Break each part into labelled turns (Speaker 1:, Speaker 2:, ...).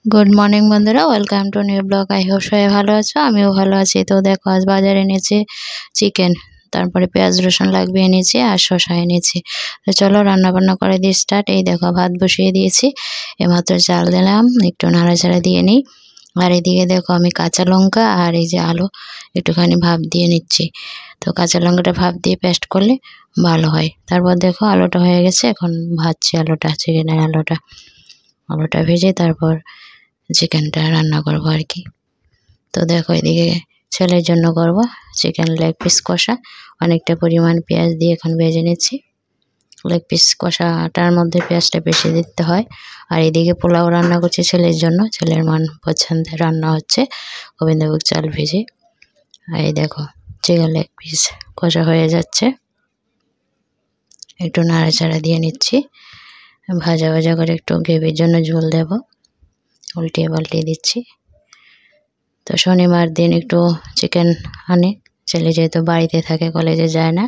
Speaker 1: Good morning বন্ধুরা, welcome to new blog. I hope সবাই ভালো আছো, আমিও ভালো আছি। তো দেখো, আজ বাজারে এনেছি চিকেন, তারপরে পেঁয়াজ রসুন লাগবে এনেছি, আর শসা এনেছি। তো চলো রান্না বান্না করে দিয়ে স্টার্ট। এই দেখো ভাত বসিয়ে দিয়েছি, এমাত্র চাল দিলাম, একটু নাড়াচাড়া দিয়ে নিই। আর এদিকে দেখো আমি কাঁচা লঙ্কা আর এই যে আলু একটুখানি ভাপ দিয়ে নিচ্ছি। তো কাঁচা লঙ্কাটা ভাপ দিয়ে পেস্ট করলে ভালো হয়। তারপর দেখো আলুটা হয়ে গেছে, এখন ভাজছি আলুটা, চিকেনের আলুটা ভেজে তারপর চিকেনটা রান্না করবো আর কি। তো দেখো এদিকে ছেলের জন্য করব চিকেন লেগ পিস কষা, অনেকটা পরিমাণ পেঁয়াজ দিয়ে এখন ভেজে নিচ্ছি। লেগ পিস কষাটার মধ্যে পেঁয়াজটা বেশি দিতে হয়। আর এদিকে পোলাও রান্না করছি ছেলের জন্য, ছেলের মন পছন্দের রান্না হচ্ছে গোবিন্দভোগ চাল ভেজে। আর এই দেখো চিকেন লেগ পিস কষা হয়ে যাচ্ছে, একটু নাড়াচাড়া দিয়ে নিচ্ছি। ভাজা ভাজা করে একটু গ্রেভির জন্য ঝোল দেব, উল্টিয়ে পাল্টিয়ে দিচ্ছি। তো শনিবার দিন একটু চিকেন আনে ছেলে, যেহেতু বাড়িতে থাকে, কলেজে যায় না।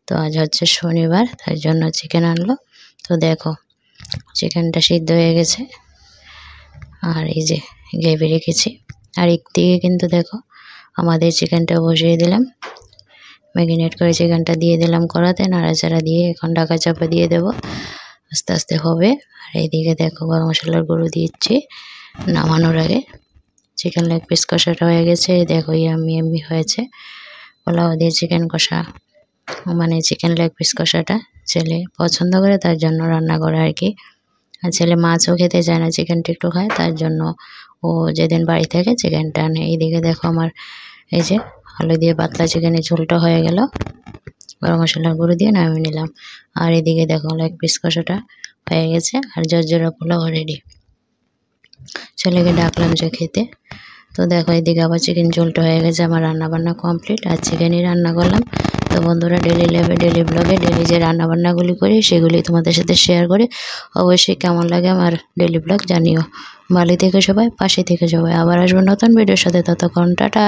Speaker 1: তো আজ হচ্ছে শনিবার, তার জন্য চিকেন আনলো। তো দেখো চিকেনটা সিদ্ধ হয়ে গেছে, আর এই যে গ্রেভি রেখেছি। আর একদিকে কিন্তু দেখো আমাদের চিকেনটা বসিয়ে দিলাম, ম্যারিনেট করে চিকেনটা দিয়ে দিলাম কড়াতে, নাড়াচাড়া দিয়ে এখন ঢাকা চাপা দিয়ে দেব, আস্তে আস্তে হবে। আর এইদিকে দেখো গরম মশলার গুঁড়ো দিচ্ছি নামানোর আগে। চিকেন লেগ পিস কষাটা হয়ে গেছে, দেখো ইয়াম্মি হয়েছে। পোলাও দিয়ে চিকেন কষা, মানে চিকেন লেগ পিস কষাটা ছেলে পছন্দ করে, তার জন্য রান্না করে আর কি। আর ছেলে মাছও খেতে চায় না, চিকেনটা একটু খায়, তার জন্য ও যেদিন বাড়ি থাকে চিকেনটা আনে। এইদিকে দেখো আমার এই যে আলু দিয়ে পাতলা চিকেনের ঝোলটা হয়ে গেল, গরম মশলার গুঁড়ো দিয়ে নামিয়ে নিলাম। আর এদিকে দেখো লেগ পিস কষাটা হয়ে গেছে, আর জর্জরা পোলাও রেডি। ছেলেকে ডাকলাম যে খেতে। তো দেখো এদিকে আবার চিকেন ঝোলটা হয়ে গেছে, আমার রান্নাবান্না কমপ্লিট, আর চিকেনই রান্না করলাম। তো বন্ধুরা ডেলি ব্লগে ডেলি যে রান্নাবান্নাগুলি করি সেগুলি তোমাদের সাথে শেয়ার করি। অবশ্যই কেমন লাগে আমার ডেলি ব্লগ জানিও। ভালো থেকে সবাই, পাশে থেকে সবাই, আবার আসবো নতুন ভিডিওর সাথে, ততক্ষণ টাটা।